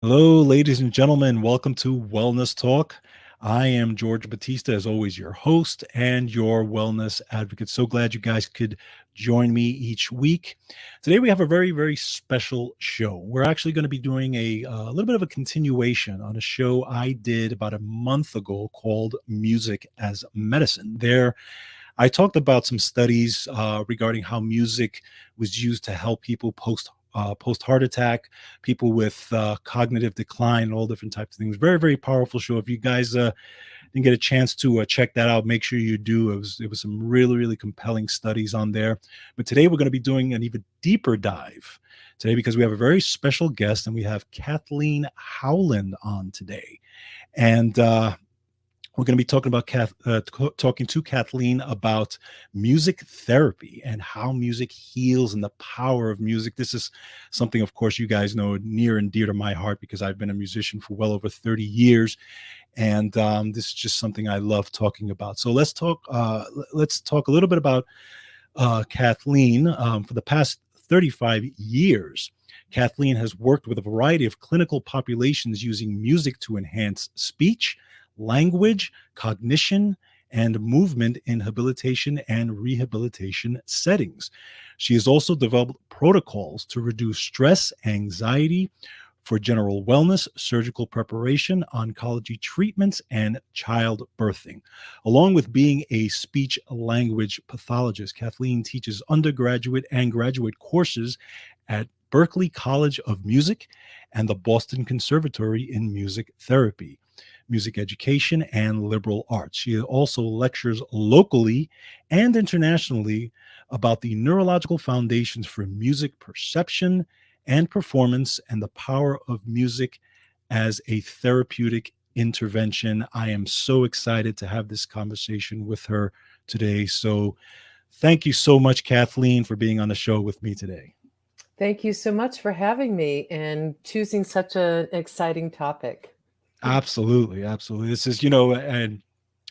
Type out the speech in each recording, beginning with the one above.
Hello, ladies and gentlemen. Welcome to Wellness Talk. I am George Batista, as always, your host and your wellness advocate. So glad you guys could join me each week. Today, we have a very, very special show. We're actually going to be doing a little bit of a continuation on a show I did about a month ago called Music as Medicine. I talked about some studies regarding how music was used to help people post heart attack, people with cognitive decline, all different types of things. Very, very powerful show. If you guys didn't get a chance to check that out, make sure you do. It was some really, really compelling studies on there. But today we're going to be doing an even deeper dive today because we have a very special guest, and we have Kathleen Howland on today. And we're going to be talking about talking to Kathleen about music therapy and how music heals and the power of music. This is something, of course, you guys know near and dear to my heart because I've been a musician for well over 30 years, and this is just something I love talking about. So let's talk. Let's talk a little bit about Kathleen. For the past 35 years, Kathleen has worked with a variety of clinical populations using music to enhance speech, language, cognition, and movement in habilitation and rehabilitation settings. She has also developed protocols to reduce stress, anxiety, for general wellness, surgical preparation, oncology treatments, and childbirthing. Along with being a speech language pathologist, Kathleen teaches undergraduate and graduate courses at Berklee College of Music and the Boston Conservatory in Music Therapy, music education, and liberal arts. She also lectures locally and internationally about the neurological foundations for music perception and performance and the power of music as a therapeutic intervention. I am so excited to have this conversation with her today. So thank you so much, Kathleen, for being on the show with me today. Thank you so much for having me and choosing such an exciting topic. Absolutely, absolutely. This is, and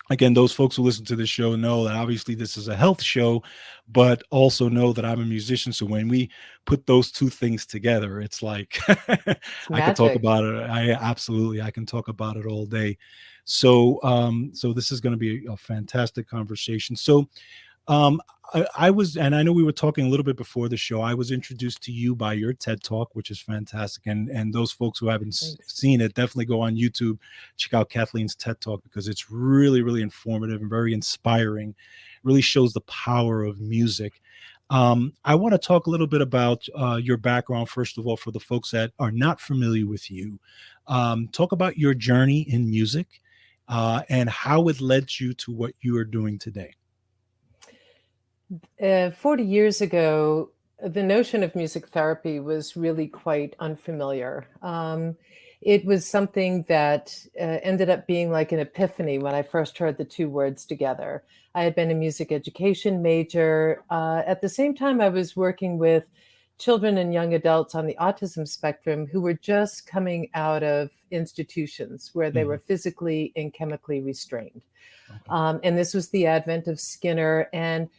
again, those folks who listen to this show know that obviously this is a health show, but also know that I'm a musician. So when we put those two things together, it's like It's I could talk magic. about it. I can talk about it all day. So this is going to be a fantastic conversation. So I was, and I know we were talking a little bit before the show. I was introduced to you by your TED Talk, which is fantastic. And those folks who haven't Thanks. seen it, definitely go on YouTube, check out Kathleen's TED Talk because it's really, really informative and very inspiring. It really shows the power of music. I want to talk a little bit about your background, first of all, for the folks that are not familiar with you. Talk about your journey in music and how it led you to what you are doing today. 40 years ago, the notion of music therapy was really quite unfamiliar. It was something that ended up being like an epiphany when I first heard the two words together. I had been a music education major. At the same time, I was working with children and young adults on the autism spectrum who were just coming out of institutions where they were Mhm. physically and chemically restrained. Okay. And this was the advent of Skinner and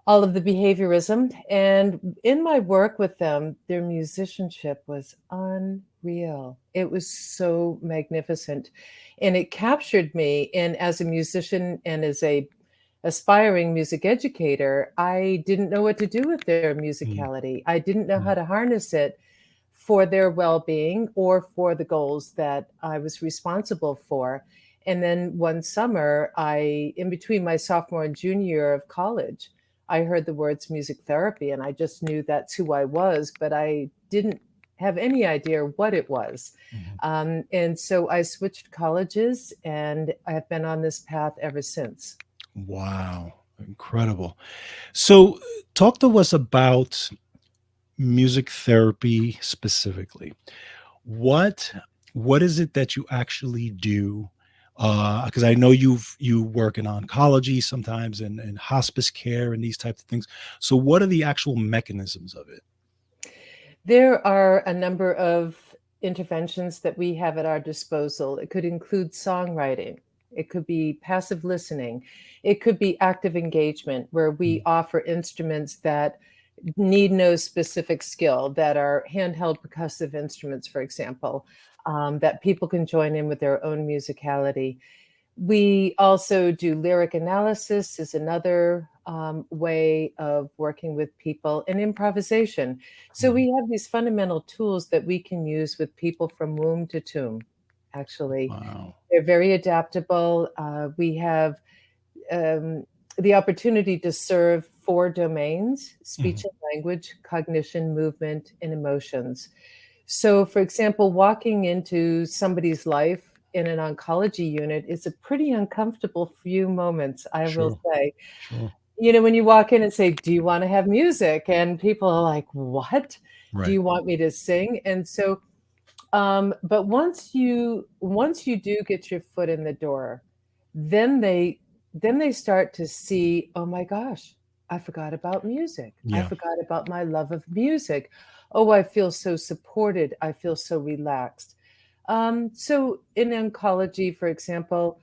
all of the behaviorism. And in my work with them, their musicianship was unreal. It was so magnificent. And it captured me. And as a musician and as a aspiring music educator, I didn't know what to do with their Mm, musicality. I didn't know how mm, to harness it for their well-being or for the goals that I was responsible for. And then one summer, in between my sophomore and junior year of college, I heard the words music therapy, and I just knew that's who I was, but I didn't have any idea what it was. mhm. And so I switched colleges, and I have been on this path ever since. Wow, incredible. So, talk to us about music therapy specifically. What what is it that you actually do? Because I know you work in oncology sometimes and hospice care and these types of things. So, what are the actual mechanisms of it? There are a number of interventions that we have at our disposal. It could include songwriting. It could be passive listening. It could be active engagement, where we Mm, offer instruments that need no specific skill, that are handheld percussive instruments, for example, that people can join in with their own musicality. We also do lyric analysis is another way of working with people, and improvisation. So Mhm. we have these fundamental tools that we can use with people from womb to tomb, actually. Wow. They're very adaptable. We have um, the opportunity to serve 4 domains: speech Mhm. and language, cognition, movement, and emotions. So, for example, walking into somebody's life in an oncology unit is a pretty uncomfortable few moments, I will Sure. say. Sure. When you walk in and say, "Do you wanna have music?" And people are like, "What? Do Right. you want me to sing?" And so, but once you do get your foot in the door, then they start to see, "Oh my gosh, I forgot about music. I Yeah. forgot about my love of music. Oh, I feel so supported. I feel so relaxed." So in oncology, for example,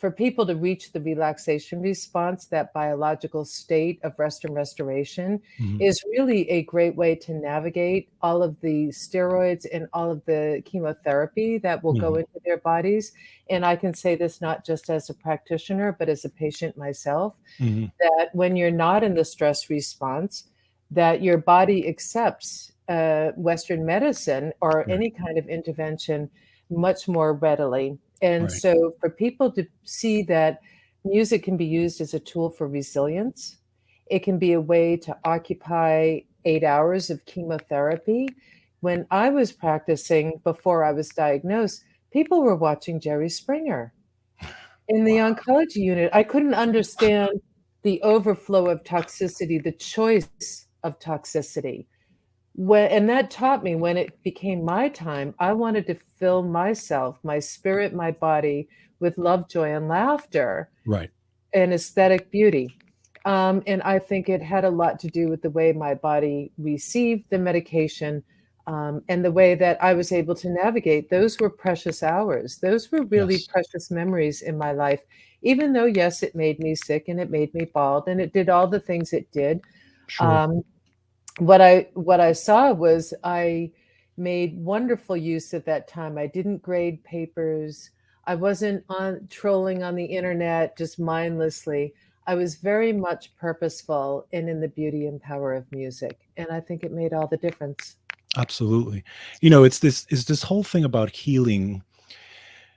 for people to reach the relaxation response, that biological state of rest and restoration, Mhm. is really a great way to navigate all of the steroids and all of the chemotherapy that will go Mhm. into their bodies. And I can say this not just as a practitioner, but as a patient myself, Mhm. that when you're not in the stress response, that your body accepts Western medicine or Right. any kind of intervention much more readily. And Right. so for people to see that music can be used as a tool for resilience, it can be a way to occupy 8 hours of chemotherapy. When I was practicing before I was diagnosed, people were watching Jerry Springer in the Wow. oncology unit. I couldn't understand the overflow of toxicity, the choice of toxicity. And that taught me, when it became my time, I wanted to fill myself, my spirit, my body with love, joy, and laughter Right. and aesthetic beauty. And I think it had a lot to do with the way my body received the medication, and the way that I was able to navigate. Those were precious hours. Those were really Yes. precious memories in my life, even though, yes, it made me sick and it made me bald and it did all the things it did. Sure. Um, what I saw was I made wonderful use of that time. I didn't grade papers. I wasn't on trolling on the internet just mindlessly. I was very much purposeful and in the beauty and power of music, and I think it made all the difference. Absolutely. It's this whole thing about healing,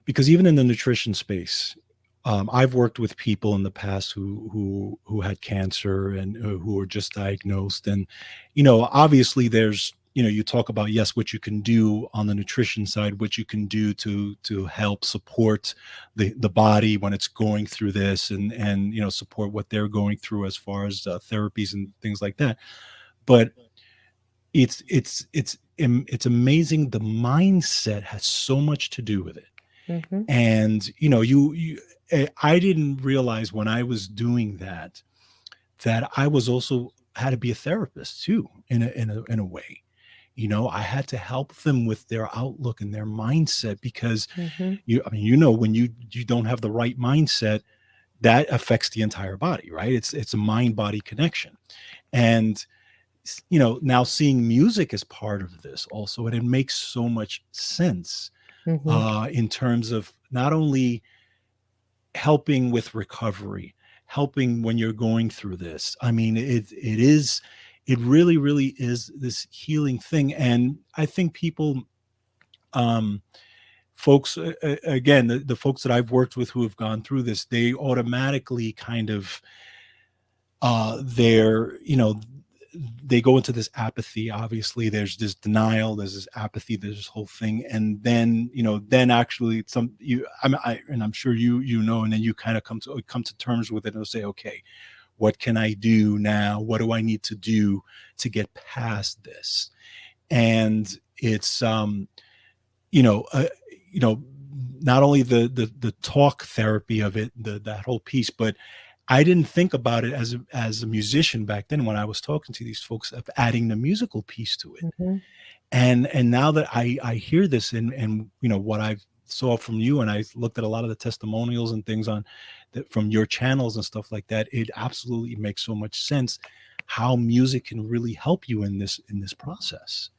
because even in the nutrition space, I've worked with people in the past who had cancer and who were just diagnosed, and obviously there's you talk about, yes, what you can do on the nutrition side, what you can do to help support the body when it's going through this, and support what they're going through as far as therapies and things like that. But it's amazing, the mindset has so much to do with it. Mhm, And I didn't realize when I was doing that I was also had to be a therapist too, in a way. I had to help them with their outlook and their mindset, because mhm, I mean, when you don't have the right mindset, that affects the entire body, right? It's a mind body connection. And now seeing music as part of this also, and it makes so much sense mhm, in terms of not only helping with recovery, helping when you're going through this. I mean, it really, really is this healing thing. And I think people, um, folks, again, the folks that I've worked with who have gone through this, they automatically kind of, they're, they go into this apathy. Obviously there's this denial, there's this apathy, there's this whole thing. And then then actually some you and I'm sure and then you kind of come to terms with it and say, okay, what can I do now? What do I need to do to get past this? And it's you know uh, you know not only the talk therapy of it, that whole piece, but I didn't think about it as a musician back then when I was talking to these folks, of adding the musical piece to it. mhm, And now that I hear this, and what I saw from you, and I looked at a lot of the testimonials and things on that from your channels and stuff like that, it absolutely makes so much sense how music can really help you in this process.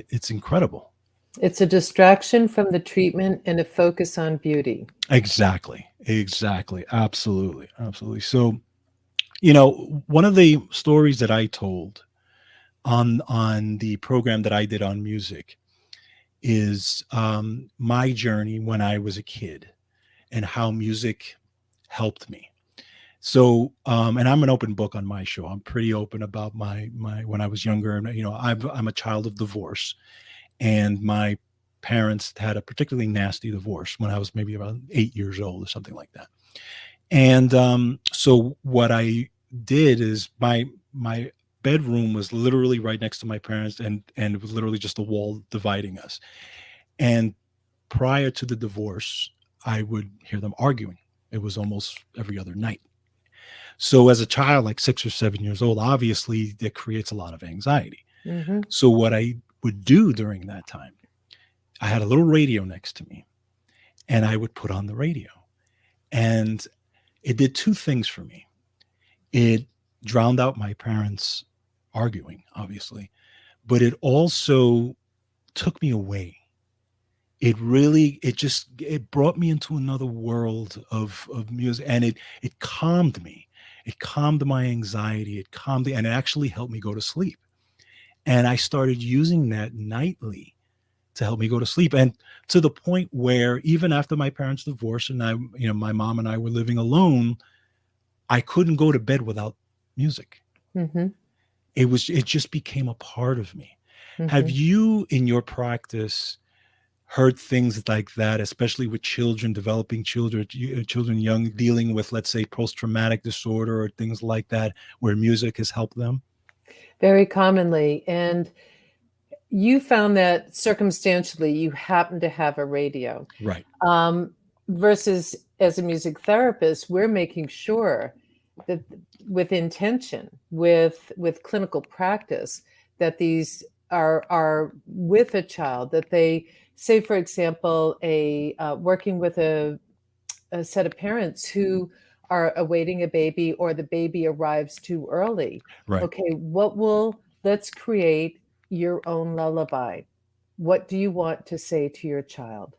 It's incredible. It's a distraction from the treatment and a focus on beauty. Exactly. Exactly. Absolutely. Absolutely. So, you know, one of the stories that I told on the program that I did on music is my journey when I was a kid and how music helped me. So, and I'm an open book on my show. I'm pretty open about my when I was younger, and you know, I'm a child of divorce, and my parents had a particularly nasty divorce when I was maybe about 8 years old or something like that. And so what I did is my bedroom was literally right next to my parents, and it was literally just a wall dividing us. And prior to the divorce, I would hear them arguing. It was almost every other night. So as a child, like 6 or 7 years old, obviously that creates a lot of anxiety. Mm-hmm. So what I would do during that time, I had a little radio next to me, and I would put on the radio. And it did two things for me. It drowned out my parents arguing, obviously, but it also took me away. It brought me into another world of music, and it calmed me. It calmed my anxiety. And it actually helped me go to sleep. And I started using that nightly to help me go to sleep. And to the point where even after my parents divorced and my mom and I were living alone, I couldn't go to bed without music. Mm-hmm. It just became a part of me. Have Mm-hmm. you in your practice heard things like that, especially with children, developing children young, dealing with, let's say, post-traumatic disorder or things like that, where music has helped them? Very commonly. And you found that circumstantially you happen to have a radio. Right. Um, versus as a music therapist, we're making sure that with intention, with clinical practice, that these are with a child, that they say, for example, a working with a set of parents who are awaiting a baby or the baby arrives too early. Right. Okay, let's create your own lullaby. What do you want to say to your child?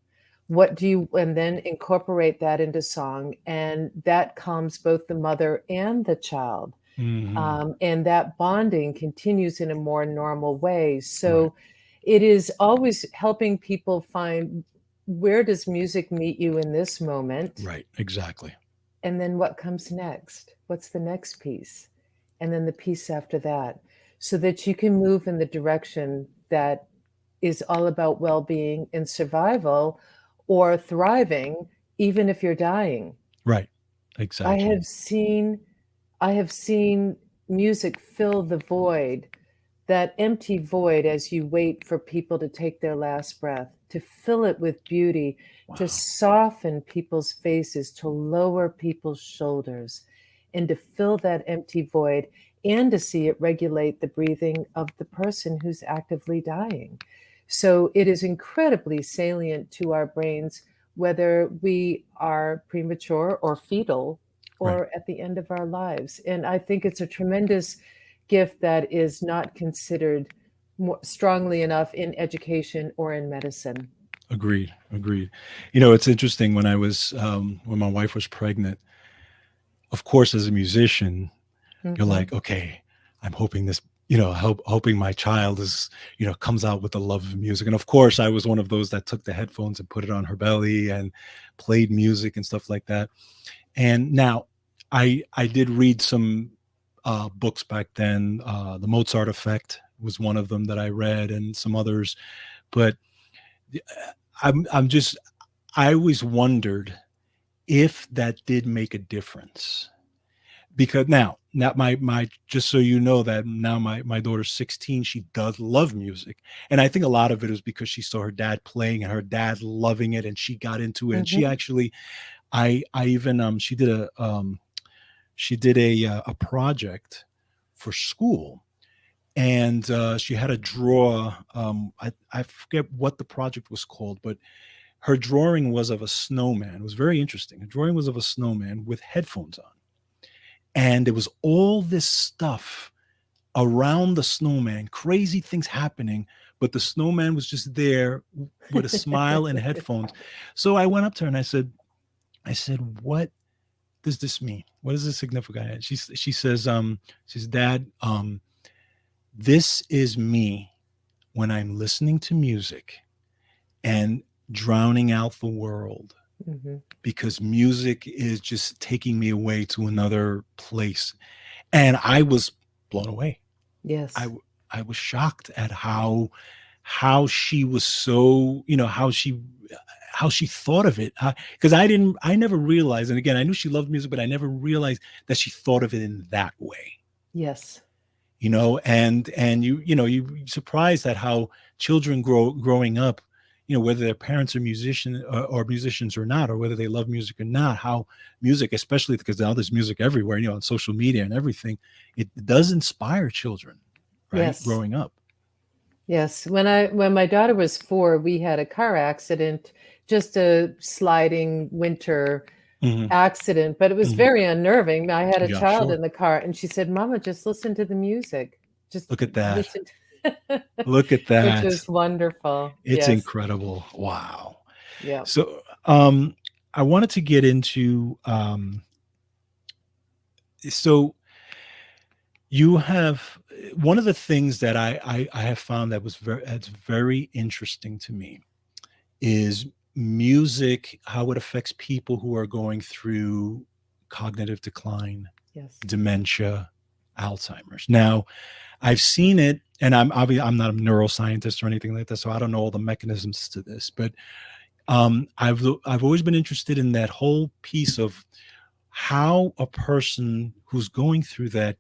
And then incorporate that into song, and that calms both the mother and the child. Hmm. And that bonding continues in a more normal way. Right. So it is always helping people find, where does music meet you in this moment? Right. Exactly. And then what comes next? What's the next piece? And then the piece after that, so that you can move in the direction that is all about well-being and survival, or thriving, even if you're dying. Right. I Exactly. have seen I have seen music fill the void, that empty void, as you wait for people to take their last breath, to fill it with beauty, to Wow. soften people's faces, to lower people's shoulders, and to fill that empty void, and to see it regulate the breathing of the person who's actively dying. So it is incredibly salient to our brains, whether we are premature or fetal Right. or at the end of our lives. And I think it's a tremendous gift that is not considered more strongly enough in education or in medicine. Agreed. Agreed. You know, it's interesting when my wife was pregnant, of course, as a musician, you're Mm-hmm. like, okay, I'm hoping this, hoping my child is, comes out with the love of music. And of course, I was one of those that took the headphones and put it on her belly and played music and stuff like that. And now I did read some books back then. The Mozart Effect was one of them that I read, and some others. But I'm just I always wondered if that did make a difference, because now my just so you know that now my daughter's 16, she does love music, and I think a lot of it is because she saw her dad playing and her dad loving it, and she got into it, and she Mm-hmm. actually I even she did a project for school, and she had to draw, I forget what the project was called, but her drawing was of a snowman. It was very interesting. Her drawing was of a snowman with headphones on, And there was all this stuff around the snowman, crazy things happening, but the snowman was just there with a smile and headphones. So I went up to her and I said, what does this mean? What is the significance? She says, Dad, this is me when I'm listening to music and drowning out the world Hmm. because music is just taking me away to another place. And I was blown away. I Yes. w- I was shocked at how she was so, how she thought of it, because I never realized, and again, I knew she loved music, but I never realized that she thought of it in that way. Yes. And you surprised at how children growing up, whether their parents are or musicians or not, or whether they love music or not, how music, especially because now there's music everywhere, on social media and everything, it does inspire children, right, Yes. growing up. Yes. When my daughter was 4, we had a car accident, just a sliding winter Hmm. accident, but it was Hmm. very unnerving. I had a Yeah, child sure. in the car, and she said, "Mama, just listen to the music. Just Look at that. listen," Look at which that. was wonderful. It's Yes. incredible. Wow. Yeah. So, I wanted to get into, so you have one of the things that I have found that's very interesting to me is music, how it affects people who are going through cognitive decline, Yes. dementia, Alzheimer's. Now, I've seen it, and I'm not a neuroscientist or anything like that, so I don't know all the mechanisms to this, but I've always been interested in that whole piece of how a person who's going through that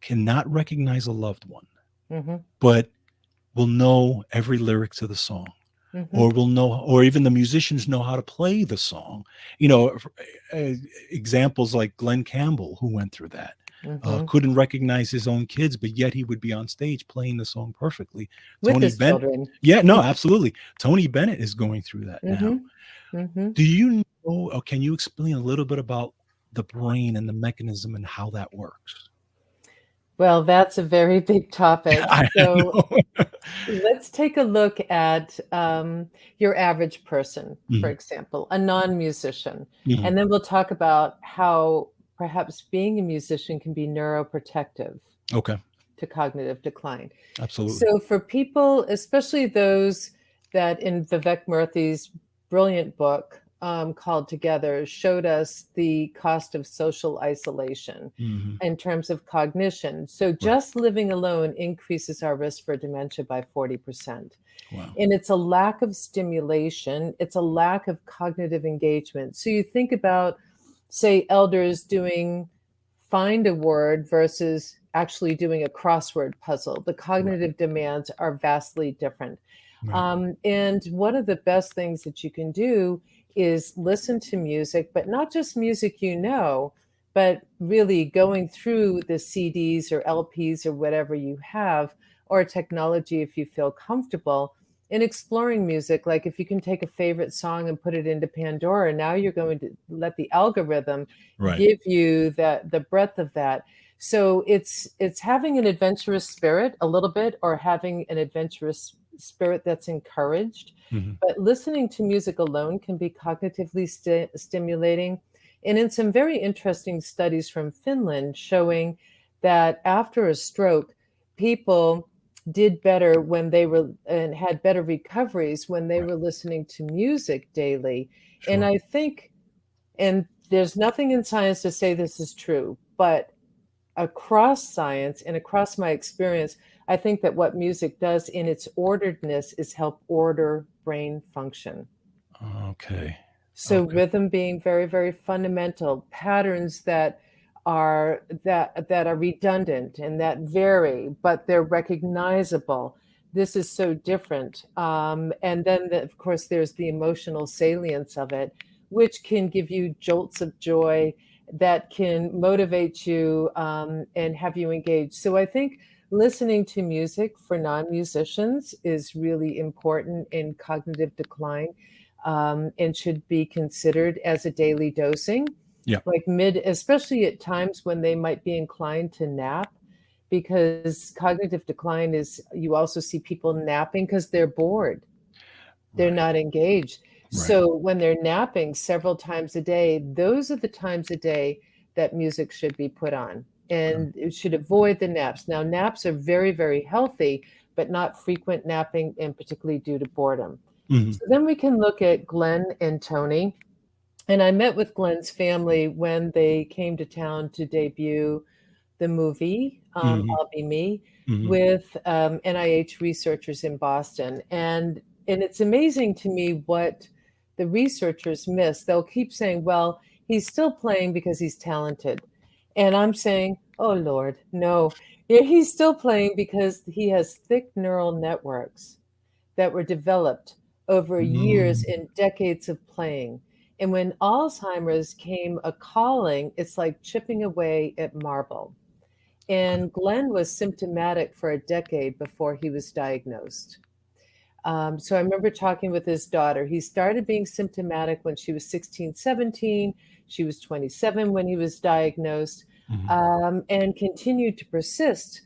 cannot recognize a loved one, Mm-hmm. but will know every lyric to the song, Mm-hmm. or will know, or even the musicians know how to play the song. You know, uh, Examples like Glenn Campbell, who went through that, Mm-hmm. couldn't recognize his own kids, but yet he would be on stage playing the song perfectly. With Tony his Bennett, children. yeah, no, absolutely. Tony Bennett is going through that now. Mm-hmm. Mm-hmm. Do you know, or can you explain a little bit about the brain and the mechanism and how that works? Well, that's a very big topic. I So know. let's take a look at your average person, for Mhm, example, a non-musician, mhm. and then we'll talk about how perhaps being a musician can be neuroprotective Okay, to cognitive decline. absolutely. So for people, especially those that in Vivek Murthy's brilliant book called Together showed us the cost of social isolation Mhm. in terms of cognition. So Right. just living alone increases our risk for dementia by 40%. Wow. And it's a lack of stimulation, it's a lack of cognitive engagement. So you think about, say, elders doing find a word versus actually doing a crossword puzzle. The Right. cognitive demands are vastly different. Right. And one of the best things that you can do is listen to music, but not just music you know, but really going through the CDs or LPs or whatever you have, or technology if you feel comfortable in exploring music. Like if you can take a favorite song and put it into Pandora, now you're going to let the algorithm Right. give you that the breadth of that. So it's having an adventurous spirit a little bit, or having an adventurous spirit that's encouraged. Mhm. But listening to music alone can be cognitively stimulating. And in some very interesting studies from Finland showing that after a stroke, people did better when they were and had better recoveries when they Right. were listening to music daily. And Sure. I think, and there's nothing in science to say this is true, but across science and across my experience, I think that what music does in its orderedness is help order brain function. Okay. So Okay. rhythm being very, very fundamental, patterns that are redundant and that vary, but they're recognizable. This is so different. And then, of course, there's the emotional salience of it, which can give you jolts of joy that can motivate you and have you engaged. So I think listening to music for non-musicians is really important in cognitive decline and should be considered as a daily dosing. Yeah. like especially at times when they might be inclined to nap, because cognitive decline is, you also see people napping because they're bored. They're Right. not engaged. Right. So when they're napping several times a day, those are the times a day that music should be put on. And it should avoid the naps. Now, naps are very, very healthy, but not frequent napping, and particularly due to boredom. Hmm. So then we can look at Glenn and Tony. And I met with Glenn's family when they came to town to debut the movie, Hmm. I'll Be Me, Hmm. with NIH researchers in Boston. And it's amazing to me what the researchers miss. They'll keep saying, well, he's still playing because he's talented. And I'm saying, oh, Lord, no. Yeah, he's still playing because he has thick neural networks that were developed over years Mm. and decades of playing. And when Alzheimer's came a calling, it's like chipping away at marble. Okay. And Glenn was symptomatic for a decade before he was diagnosed. So I remember talking with his daughter. He started being symptomatic when she was 16, 17. She was 27 when he was diagnosed, Hmm. and continued to persist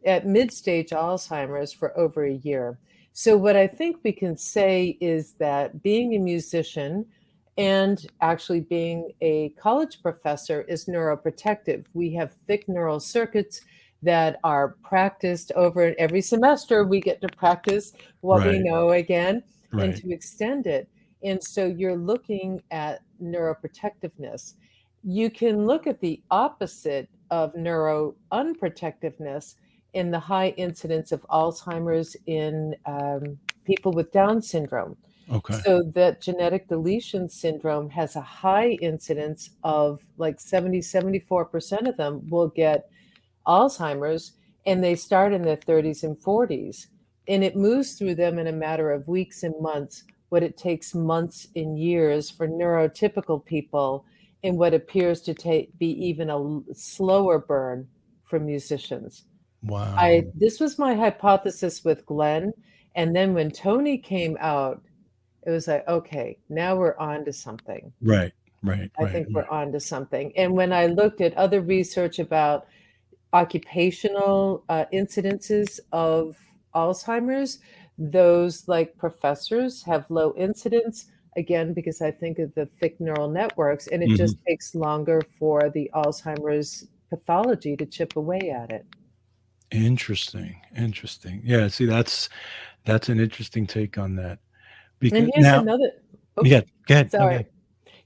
at mid-stage Alzheimer's for over a year. So what I think we can say is that being a musician and actually being a college professor is neuroprotective. We have thick neural circuits that are practiced over every semester. We get to practice what we Right. know again and Right. to extend it. And so you're looking at neuroprotectiveness. You can look at the opposite of neuro unprotectiveness in the high incidence of Alzheimer's in people with Down syndrome. Okay. So that genetic deletion syndrome has a high incidence of like 74% of them will get Alzheimer's, and they start in their 30s and 40s. And it moves through them in a matter of weeks and months, what it takes months and years for neurotypical people, and what appears to be even a slower burn for musicians. Wow. This was my hypothesis with Glenn. And then when Tony came out, it was like, okay, now we're on to something. Right. Right. I Right. think Right. we're on to something. And when I looked at other research about occupational incidences of Alzheimer's, those like professors have low incidence, again, because I think of the thick neural networks, and it Hmm. just takes longer for the Alzheimer's pathology to chip away at it. Interesting. Interesting. Yeah. See, that's an interesting take on that. And Because here's now, another, oh, yeah, go ahead. No, go sorry. ahead.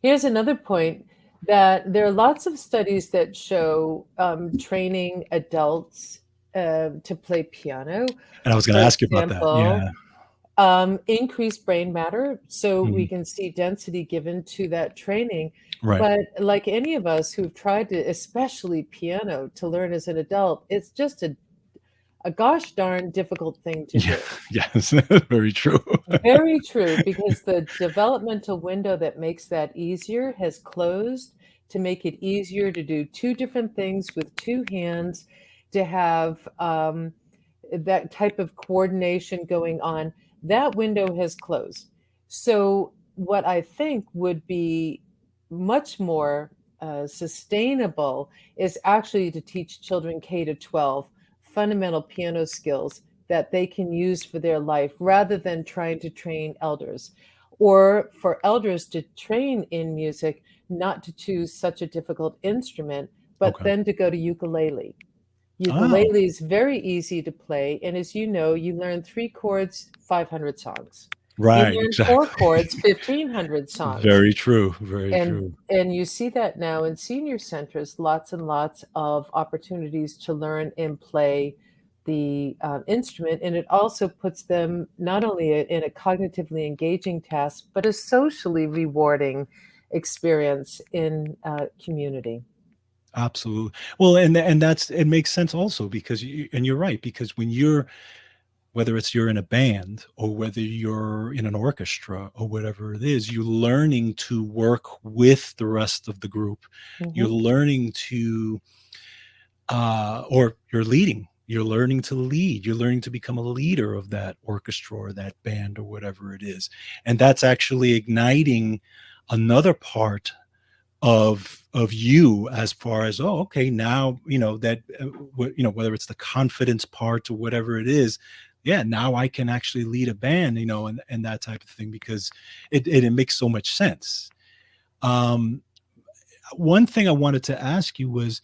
Here's another point, that there are lots of studies that show training adults to play piano, And I was going for to ask you about that. example, Yeah. increase brain matter. So we Hmm. can see density given to that training. Right. But like any of us who've tried to, especially piano, to learn as an adult, it's just a gosh darn difficult thing to Yeah. do. Yes. Very true. Very true, because the developmental window that makes that easier has closed to make it easier to do two different things with two hands, to have that type of coordination going on. That window has closed. So, what I think would be much more sustainable is actually to teach children K to 12 fundamental piano skills that they can use for their life, rather than trying to train elders, or for elders to train in music, not to choose such a difficult instrument, but Okay. then to go to ukulele. Oh, Ukulele is very easy to play, and as you know, you learn 3 chords, 500 songs. You right. learn 4 Exactly. chords, 1,500 songs. Very true. Very And true. and you see that now in senior centers, lots and lots of opportunities to learn and play the instrument, and it also puts them not only in a cognitively engaging task, but a socially rewarding experience in community. Absolutely. Well, and that's it makes sense also because and you're right because when you're whether it's you're in a band or whether you're in an orchestra or whatever it is, you're learning to work with the rest of the group. You're Mhm. learning to or you're leading. You're learning to lead. You're learning to become a leader of that orchestra or that band or whatever it is. And that's actually igniting another part of you, as far as, oh, okay, now that whether it's the confidence part or whatever it is, yeah, now I can actually lead a band, and that type of thing, because it makes so much sense. um One thing I wanted to ask you was,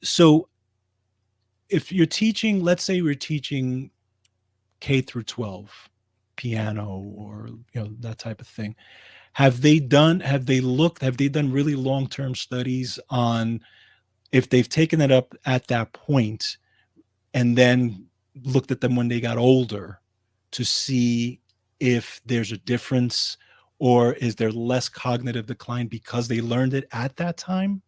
so if you're teaching, let's say we're teaching K through 12 piano, or that type of thing, have they done really long-term studies on, if they've taken it up at that point and then looked at them when they got older, to see if there's a difference, or is there less cognitive decline because they learned it at that time?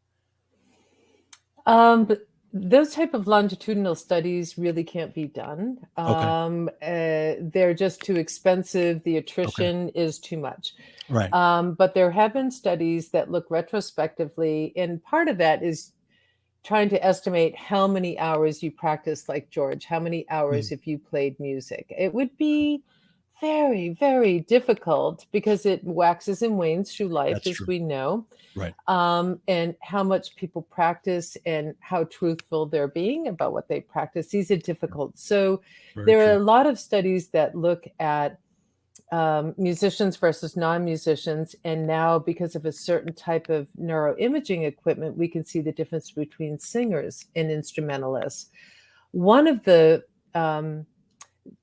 But those type of longitudinal studies really can't be done. Okay. They're just too expensive. The Okay. attrition is too much. Right. But there have been studies that look retrospectively, and part of that is trying to estimate how many hours you practice, like George, how many hours Mm, if you played music. It would be very, very difficult because it waxes and wanes through life, that's as true. we know, Right. and how much people practice and how truthful they're being about what they practice. These are difficult. So Very there are true. a lot of studies that look at musicians versus non-musicians. And now, because of a certain type of neuroimaging equipment, we can see the difference between singers and instrumentalists. One of the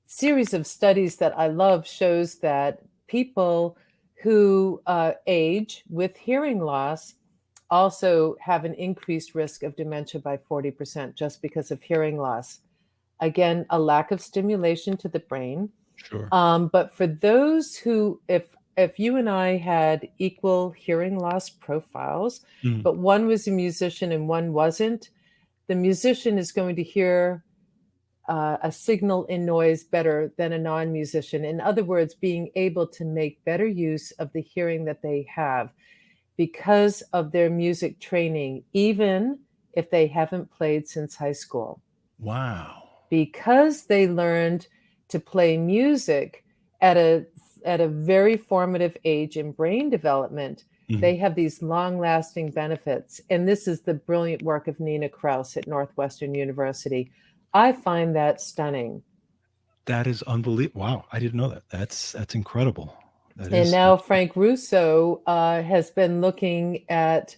series of studies that I love shows that people who age with hearing loss also have an increased risk of dementia by 40% just because of hearing loss. Again, a lack of stimulation to the brain. Sure. But for those who, if you and I had equal hearing loss profiles, Mm, but one was a musician and one wasn't, the musician is going to hear a signal in noise better than a non-musician. In other words, being able to make better use of the hearing that they have because of their music training, even if they haven't played since high school, wow. because they learned to play music at a very formative age in brain development. Mm, They have these long-lasting benefits. And this is the brilliant work of Nina Kraus at Northwestern University. I find that stunning. that is unbelievable. Wow, I didn't know that. That's incredible. That And is. now Frank Russo has been looking at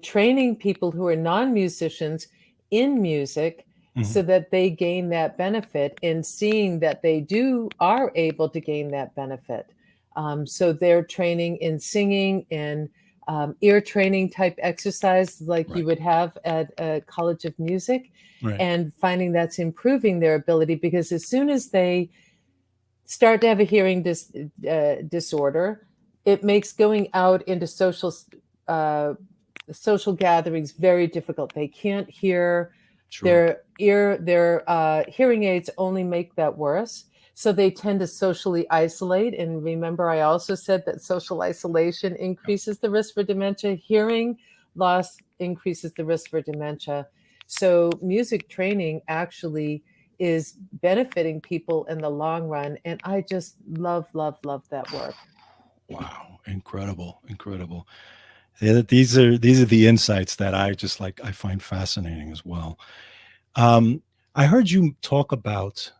training people who are non-musicians in music Mhm. so that they gain that benefit, and seeing that they are able to gain that benefit. So they're training in singing and ear training type exercise like you Right. would have at a college of music, Right. and finding that's improving their ability, because as soon as they start to have a hearing disorder, it makes going out into uh, social gatherings very difficult. They can't hear. Sure. Their hearing aids only make that worse. So they tend to socially isolate. And remember, I also said that social isolation Yep. increases the risk for dementia. Hearing loss increases the risk for dementia. So music training actually is benefiting people in the long run. And I just love, love, love that work. Wow. Incredible. Incredible. Yeah, these are the insights that I find fascinating as well. Um, I heard you talk about,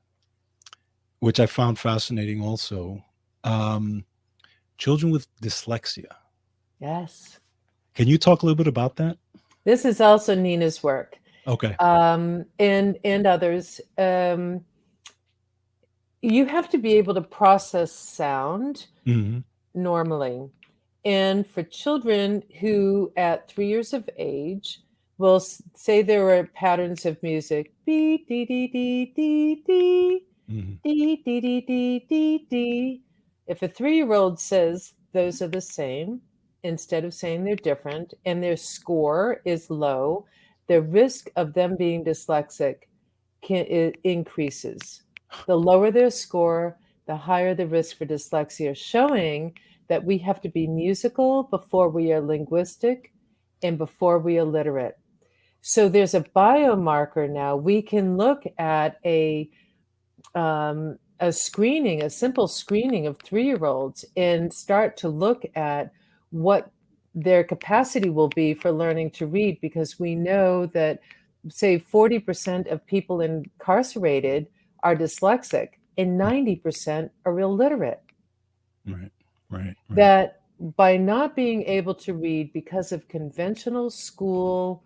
which I found fascinating also, um, children with dyslexia. Yes. Can you talk a little bit about that? This is also Nina's work, Okay. and others. You have to be able to process sound Hmm. normally. And for children who, at 3 years of age, will say there are patterns of music, dee, dee, dee, dee, dee, dee, Hmm. dee, dee, dee, dee, dee, dee. If a 3-year-old says those are the same, instead of saying they're different, and their score is low, the risk of them being dyslexic it increases. The lower their score, the higher the risk for dyslexia, showing that we have to be musical before we are linguistic and before we are literate. So there's a biomarker now. We can look at a screening, a simple screening of 3-year-olds, and start to look at what their capacity will be for learning to read, because we know that, say, 40% of people incarcerated are dyslexic and 90% are illiterate. Right. Right. Right. That by not being able to read because of conventional school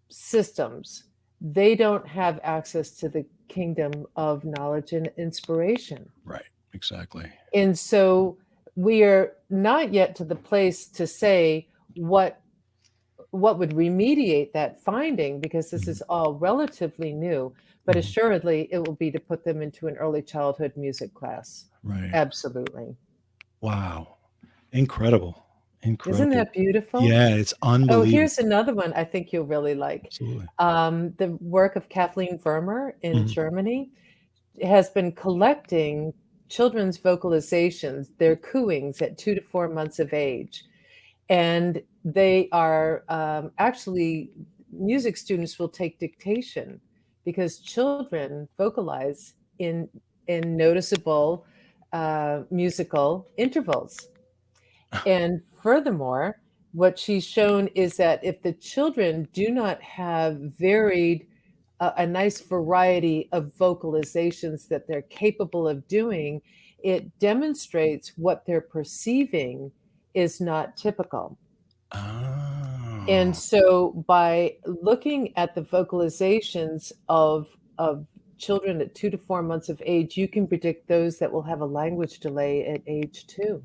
systems, they don't have access to the kingdom of knowledge and inspiration. Right. Exactly. And so we are not yet to the place to say what would remediate that finding, because this Mhm. is all relatively new, but Mhm. assuredly it will be to put them into an early childhood music class. Right. Absolutely. Wow. Incredible. Isn't Incredible. that beautiful? Yeah, it's Oh, unbelievable. here's another one I think you'll really like. Absolutely. The work of Kathleen Vermeer in Mhm. Germany has been collecting children's vocalizations, their cooings at 2 to 4 months of age. And they are actually, music students will take dictation because children vocalize in noticeable musical intervals. And furthermore, what she's shown is that if the children do not have varied, a nice variety of vocalizations that they're capable of doing, it demonstrates what they're perceiving is not typical. And Oh. so by looking at the vocalizations of children at 2 to 4 months of age, you can predict those that will have a language delay at age 2.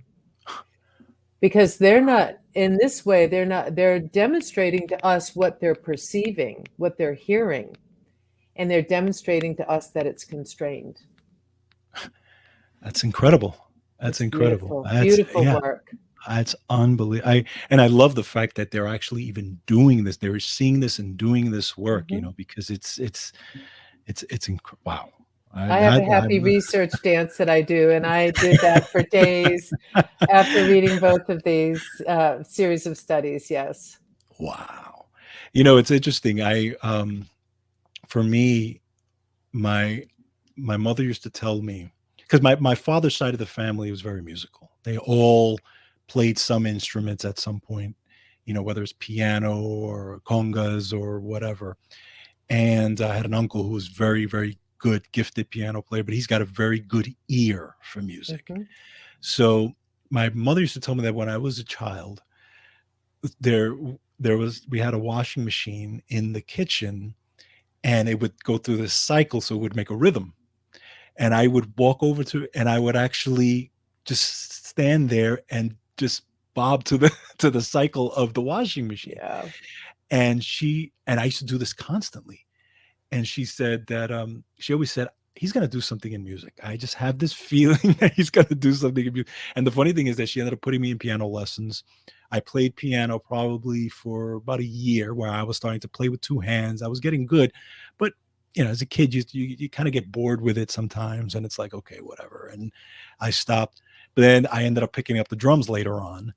Because they're not, in this way, they're demonstrating to us what they're perceiving, what they're hearing, and they're demonstrating to us that it's constrained. That's incredible. That's It's incredible. beautiful, That's beautiful yeah, work. that's unbelievable. I love the fact that they're actually even doing this. They're seeing this and doing this work, Mhm. because wow. I I have that a happy research dance that I do, and I did that for days after reading both of these series of studies. Yes. wow. It's interesting. For me, my my mother used to tell me, because my father's side of the family was very musical. They all played some instruments at some point, whether it's piano or congas or whatever. And I had an uncle who was very, very good, gifted piano player, but he's got a very good ear for music. Hmm. So my mother used to tell me that when I was a child, there we had a washing machine in the kitchen, and it would go through this cycle, so it would make a rhythm. And I would walk over to it, and I would actually just stand there and just bob to the to the cycle of the washing machine. Yeah. And I used to do this constantly. And she said that she always said, he's going to do something in music. I just have this feeling that he's going to do something in music. And the funny thing is that she ended up putting me in piano lessons. I played piano probably for about a year, where I was starting to play with two hands. I was getting good, but as a kid, you kind of get bored with it sometimes, and it's like, okay, whatever. And I stopped. But then I ended up picking up the drums later on.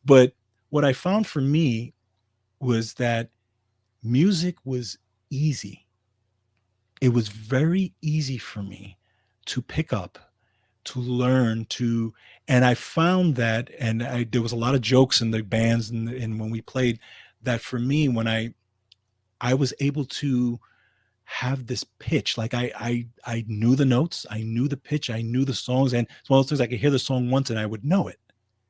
But what I found for me was that music was easy. It was very easy for me to pick up, to learn, and I found that, and there was a lot of jokes in the bands, and when we played, that for me, when I was able to have this pitch, like I knew the notes, I knew the pitch, I knew the songs, and it's one of those things, I could hear the song once and I would know it.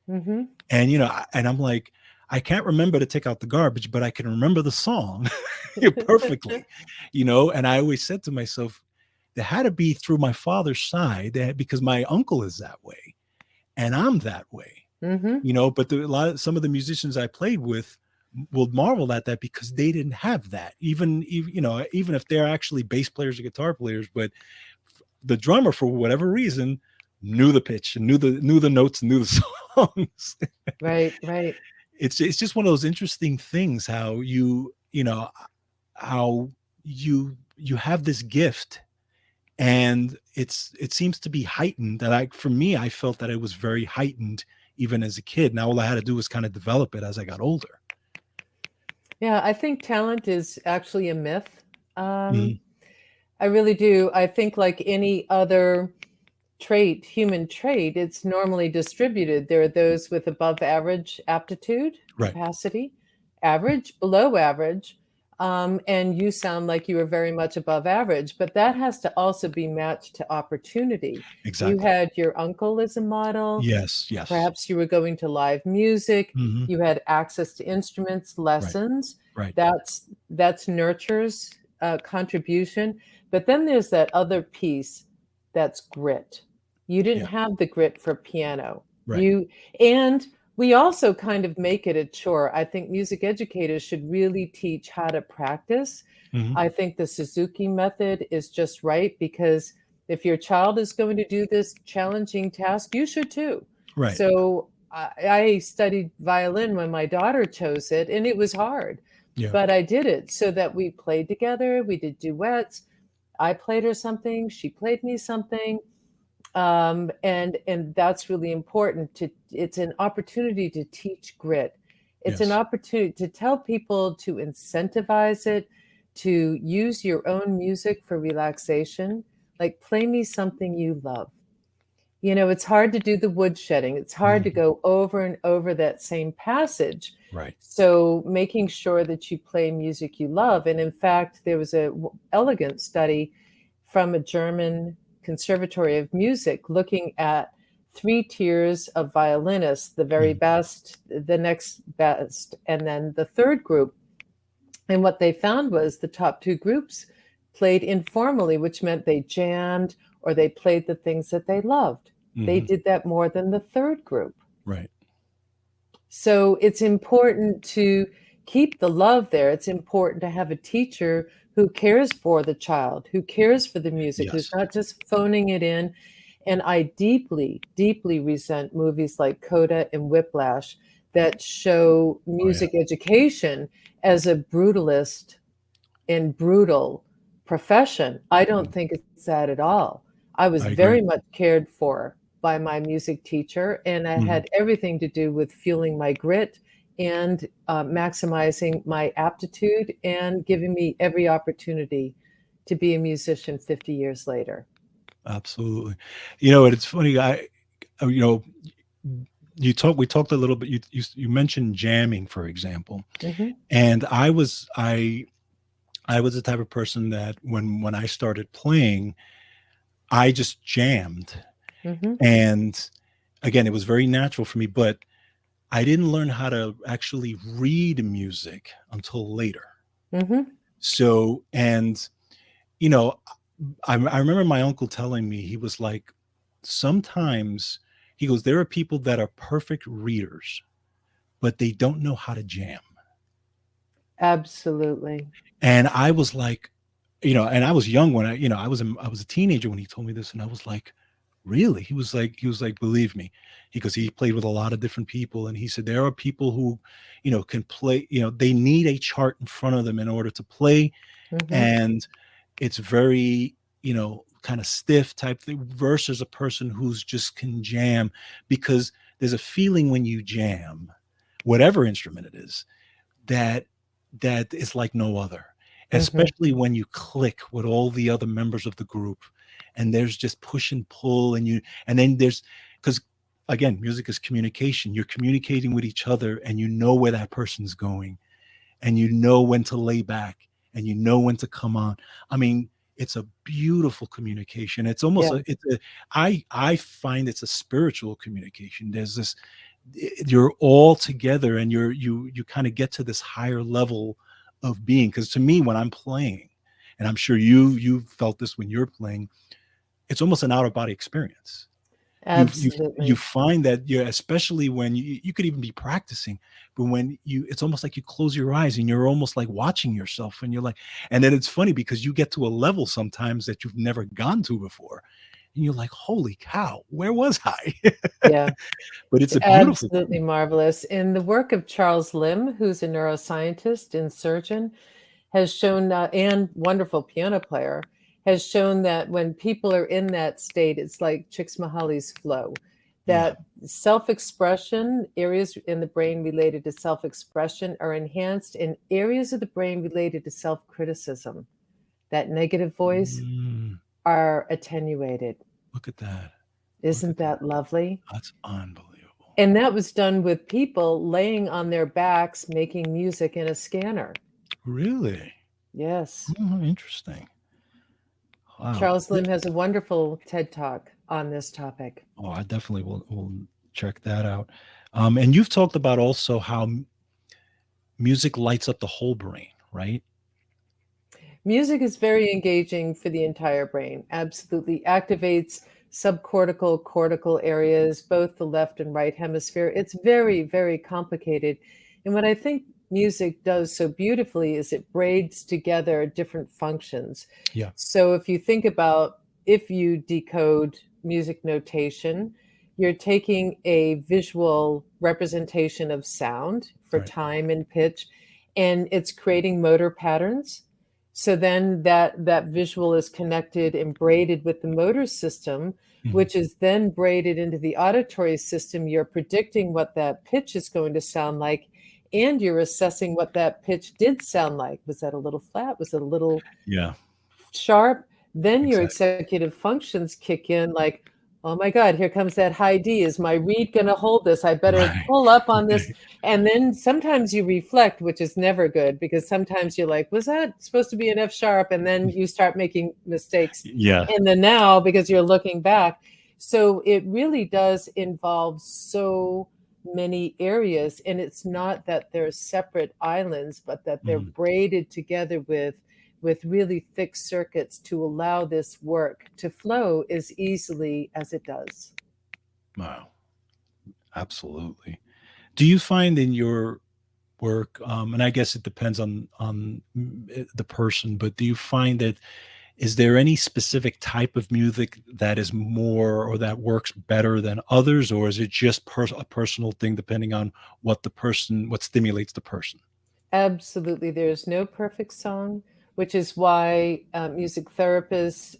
Hmm. And and I'm like, I can't remember to take out the garbage, but I can remember the song perfectly, and I always said to myself, there had to be through my father's side, because my uncle is that way and I'm that way, Hmm. but some of the musicians I played with will marvel at that, because they didn't have that, even if they're actually bass players or guitar players. But the drummer, for whatever reason, knew the pitch and knew the notes and knew the songs. Right, right. It's just one of those interesting things, how how you have this gift, and it seems to be heightened. That for me, I felt that it was very heightened even as a kid. Now all I had to do was kind of develop it as I got older. Yeah, I think talent is actually a myth. Mhm. I really do. I think, like any other human trait, it's normally distributed. There are those with above average aptitude, Right. capacity, average, below average. And you sound like you were very much above average, but that has to also be matched to opportunity. You Exactly. had your uncle as a model. Yes. Yes. Perhaps you were going to live music. Hmm. You had access to instruments, Right. lessons. Right. That's nurtures contribution. But then there's that other piece that's grit. You didn't Yeah. have the grit for piano. Right. You and we also kind of make it a chore. I think music educators should really teach how to practice. Hmm. I think the Suzuki method is just right because if your child is going to do this challenging task, you should too. Right. So I studied violin when my daughter chose it, and it was hard, Yeah. but I did it so that we played together. We did duets. I played her something, she played me something, and that's really important. It's an opportunity to teach grit. It's an Yes. opportunity to tell people to incentivize it, to use your own music for relaxation. Like, play me something you love. It's hard to do the woodshedding. It's hard to Mhm. go over and over that same passage. Right. So making sure that you play music you love. And in fact, there was a elegant study from a German conservatory of music looking at three tiers of violinists, the very Mm. best, the next best, and then the third group. And what they found was the top two groups played informally, which meant they jammed or they played the things that they loved. They Mhm. did that more than the third group. Right. So it's important to keep the love there. It's important to have a teacher who cares for the child, who cares for the music, who's Yes. not just phoning it in. And I deeply, deeply resent movies like Coda and Whiplash that show Oh, yeah. music education as a brutalist and brutal profession. I don't Mm. think it's that at all. I was I agree. very much cared for by my music teacher, and I Mhm. had everything to do with fueling my grit and maximizing my aptitude and giving me every opportunity to be a musician 50 years later. Absolutely. It's funny, you know, we talked a little bit, you mentioned jamming, for example, Hmm. and I was the type of person that when I started playing, I just jammed, Hmm. and again, it was very natural for me, but I didn't learn how to actually read music until later. Hmm. So, and you know, I remember my uncle telling me, he was like, sometimes he goes, there are people that are perfect readers, but they don't know how to jam. Absolutely. And I was like, and I was young when I was a teenager when he told me this, and I was like, really? He was like, believe me, because he played with a lot of different people, and he said there are people who, can play. They need a chart in front of them in order to play, Hmm. and it's very, kind of stiff type thing versus a person who's just can jam, because there's a feeling when you jam, whatever instrument it is, that that is like no other, Hmm. especially when you click with all the other members of the group, and there's just push and pull, and then there's, because again, music is communication. You're communicating with each other, and you know where that person's going, and you know when to lay back, and you know when to come on. I mean, it's a beautiful communication. It's almost Yeah, a it's a I find it's a spiritual communication. There's this, you're all together, and you kind of get to this higher level of being, because to me, when I'm playing, and I'm sure you felt this when you're playing, it's almost an out of body experience. You absolutely. find that, you're, especially when you could even be practicing, but when it's almost like you close your eyes, and you're almost like watching yourself, and you're like, and then it's funny because you get to a level sometimes that you've never gone to before, and you're like, holy cow, where was I? Yeah. But it's It's a beautiful absolutely thing. marvelous. In the work of Charles Limb, who's a neuroscientist and surgeon, has shown, and wonderful piano player, has shown that when people are in that state, it's like Csikszentmihalyi's flow, Yeah. that self-expression, areas in the brain related to self-expression are enhanced, and areas of the brain related to self-criticism, that negative voice, Mm, are attenuated. look at that. Look Isn't at that. that lovely? That's unbelievable. And that was done with people laying on their backs making music in a scanner. Really? Yes. Oh, interesting. Wow. Charles Lim has a wonderful TED Talk on this topic. Oh, I definitely will check that out. And you've talked about also how music lights up the whole brain, right? Music is very engaging for the entire brain. Absolutely activates subcortical, cortical areas, both the left and right hemisphere. It's very, very complicated. And what I think music does so beautifully is it braids together different functions. Yeah. So if you think about if you decode music notation, you're taking a visual representation of sound for Right. time and pitch, and it's creating motor patterns. So then that visual is connected and braided with the motor system, Mhm. which is then braided into the auditory system. You're predicting what that pitch is going to sound like, and you're assessing what that pitch did sound like. Was that a little flat? Was it a little Yeah. sharp? Then your Exactly. executive functions kick in like, oh my God, here comes that high D. Is my reed going to hold this? I better Right. pull up on this. Right. And then sometimes you reflect, which is never good because sometimes you're like, was that supposed to be an F sharp? And then you start making mistakes Yeah. in the now because you're looking back. So it really does involve so many areas. And it's not that they're separate islands, but that they're Mhm. braided together with really thick circuits to allow this work to flow as easily as it does. Wow. Absolutely. Do you find in your work, and I guess it depends on the person, but do you find that is there any specific type of music that is more or that works better than others, or is it just a personal thing depending on what stimulates the person? Absolutely. There's no perfect song, which is why music therapists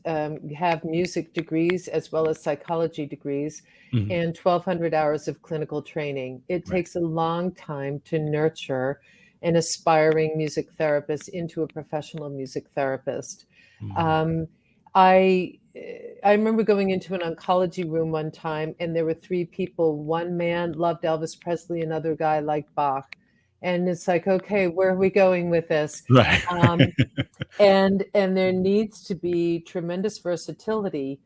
have music degrees as well as psychology degrees Mhm. and 1,200 hours of clinical training. It Right. takes a long time to nurture an aspiring music therapist into a professional music therapist. Mhm. Um, I I remember going into an oncology room one time, and there were three people. One man loved Elvis Presley, another guy liked Bach, and it's like, okay, where are we going with this? Right. Um, and there needs to be tremendous versatility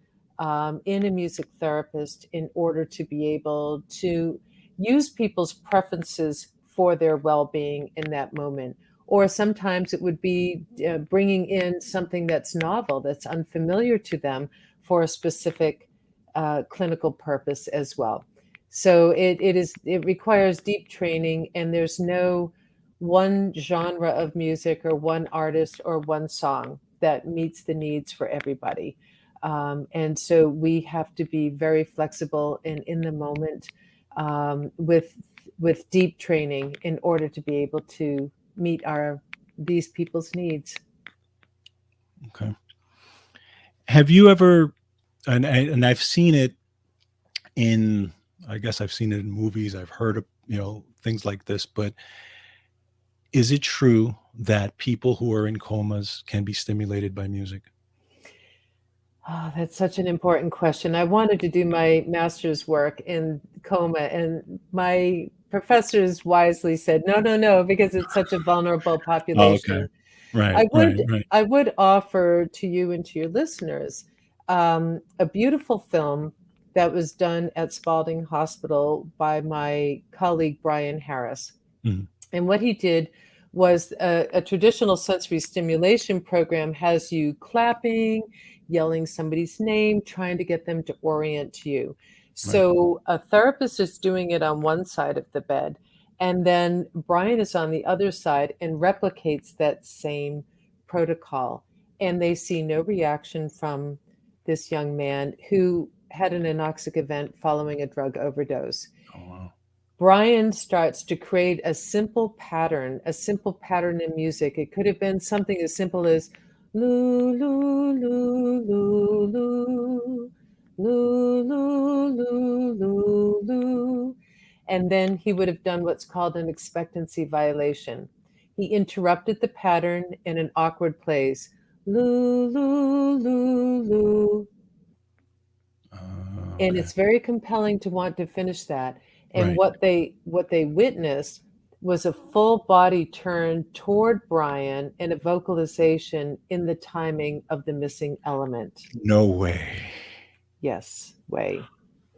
in a music therapist in order to be able to use people's preferences for their well-being in that moment. Or sometimes it would be bringing in something that's novel, that's unfamiliar to them for a specific clinical purpose as well. So it requires deep training, and there's no one genre of music or one artist or one song that meets the needs for everybody. And so we have to be very flexible and in the moment with deep training in order to be able to meet our these people's needs. Okay. Have you ever, and I've seen it in, I guess I've seen it in movies. I've heard of, things like this, but is it true that people who are in comas can be stimulated by music? Oh, that's such an important question. I wanted to do my master's work in coma, and my professors wisely said, no, no, no, because it's such a vulnerable Oh, okay. population. Right, I right, would right. I would offer to you and to your listeners a beautiful film that was done at Spalding Hospital by my colleague Brian Harris. Mhm. And what he did was a traditional sensory stimulation program has you clapping, yelling somebody's name, trying to get them to orient to you. Right. So a therapist is doing it on one side of the bed, and then Brian is on the other side and replicates that same protocol. And they see no reaction from this young man who had an anoxic event following a drug overdose. Oh, wow. Brian starts to create a simple pattern in music. It could have been something as simple as loo, loo, loo, loo, loo, loo, loo, loo, loo, loo. And then he would have done what's called an expectancy violation. He interrupted the pattern in an awkward place. Loo, loo, loo, loo. And Okay. it's very compelling to want to finish that. And Right. what they witnessed was a full body turn toward Brian and a vocalization in the timing of the missing element. No way. Yes, way.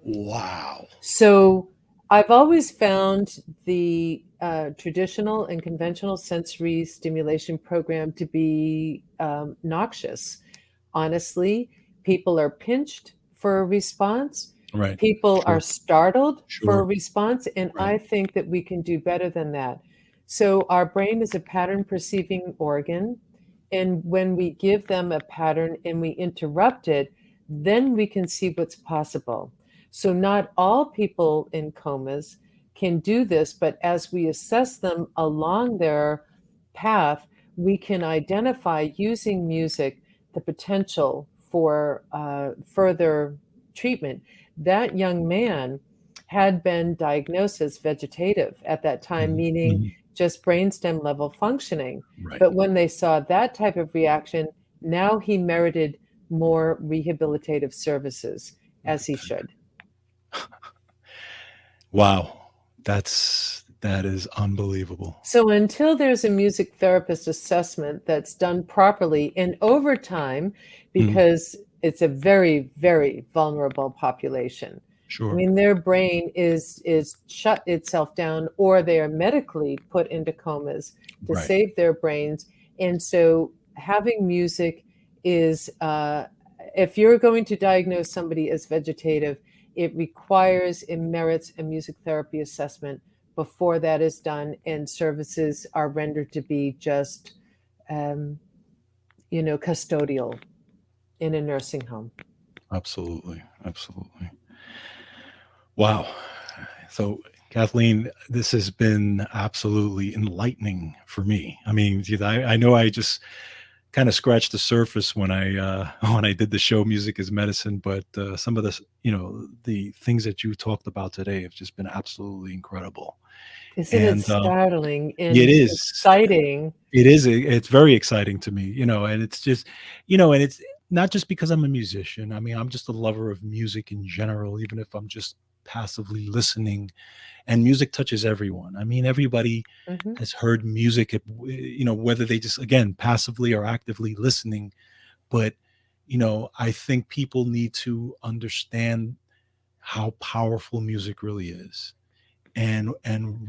Wow. So I've always found the traditional and conventional sensory stimulation program to be noxious. Honestly, people are pinched for a response. Right. People are Sure. startled for a Sure. response, and Right. I think that we can do better than that. So our brain is a pattern perceiving organ, and when we give them a pattern and we interrupt it, then we can see what's possible. So not all people in comas can do this, but as we assess them along their path, we can identify using music the potential for further treatment. That young man had been diagnosed as vegetative at that time, Mhm, meaning mhm. just brainstem level functioning. Right. But when they saw that type of reaction, now he merited more rehabilitative services, as he should. Wow. That is unbelievable. So until there's a music therapist assessment that's done properly and over time, Mhm. because it's a very, very vulnerable population. I Sure. mean, their brain is shut itself down, or they are medically put into comas to Right. save their brains. And so having music is, if you're going to diagnose somebody as vegetative, it requires and merits a music therapy assessment before that is done, and services are rendered to be just, um, custodial in a nursing home. Absolutely. Absolutely. Wow. So, Kathleen, this has been absolutely enlightening for me. I mean, I know I just kind of scratched the surface when I when I did the show Music is Medicine, but some of the the things that you talked about today have just been absolutely incredible. Isn't it And startling it and is. exciting? It is, it's very exciting to me, and it's just, and it's not just because I'm a musician. I mean, I'm just a lover of music in general, even if I'm just passively listening, and music touches everyone. I mean, everybody Mhm, has heard music, whether they just, again, passively or actively listening. But, I think people need to understand how powerful music really is, and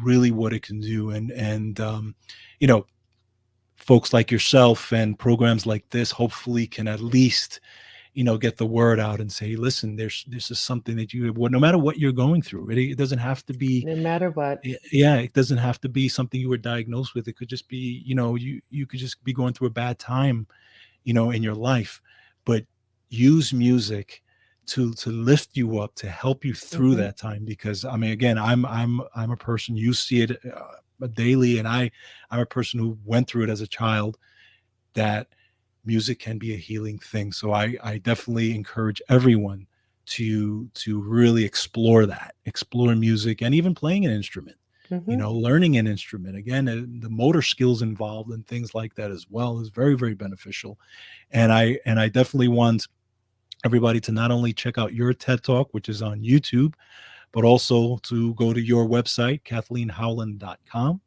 really what it can do. And you know, folks like yourself and programs like this hopefully can at least, get the word out and say, listen, this is something that no matter what you're going through, it doesn't have to be. no matter what. Yeah, it doesn't have to be something you were diagnosed with. It could just be, you could just be going through a bad time, in your life. But use music to lift you up, to help you through Mhm, that time. Because I mean, again, I'm a person, you see it daily, and I'm a person who went through it as a child, that music can be a healing thing. So I definitely encourage everyone to really explore music, and even playing an instrument, mhm, learning an instrument. Again, the motor skills involved and things like that as well is very, very beneficial. And I definitely want everybody to not only check out your TED Talk, which is on YouTube, but also to go to your website, kathleenhowland.com,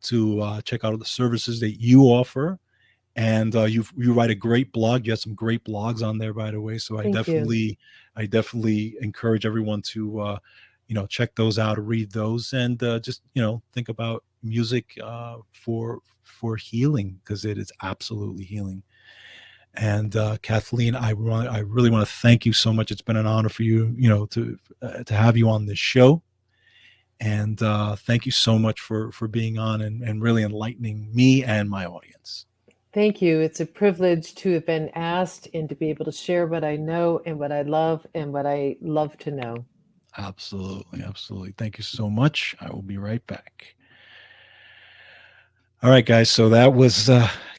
to check out the services that you offer. And you write a great blog. You have some great blogs on there, by the way. So thank you. I definitely encourage everyone to check those out, read those, and just think about music for healing, because it is absolutely healing. And Kathleen, I really want to thank you so much. It's been an honor for you, to have you on this show. And thank you so much for being on, and really enlightening me and my audience. Thank you. It's a privilege to have been asked and to be able to share what I know and what I love and what I love to know. Absolutely, absolutely. Thank you so much. I will be right back. All right, guys. So that was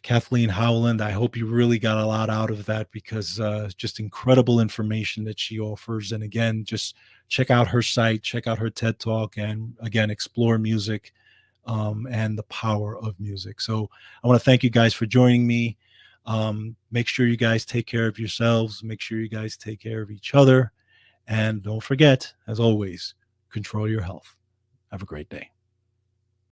Kathleen Howland. I hope you really got a lot out of that, because it's just incredible information that she offers. And again, just check out her site, check out her TED Talk, and again, explore music, and the power of music. So I want to thank you guys for joining me. Make sure you guys take care of yourselves. Make sure you guys take care of each other. And don't forget, as always, control your health. Have a great day.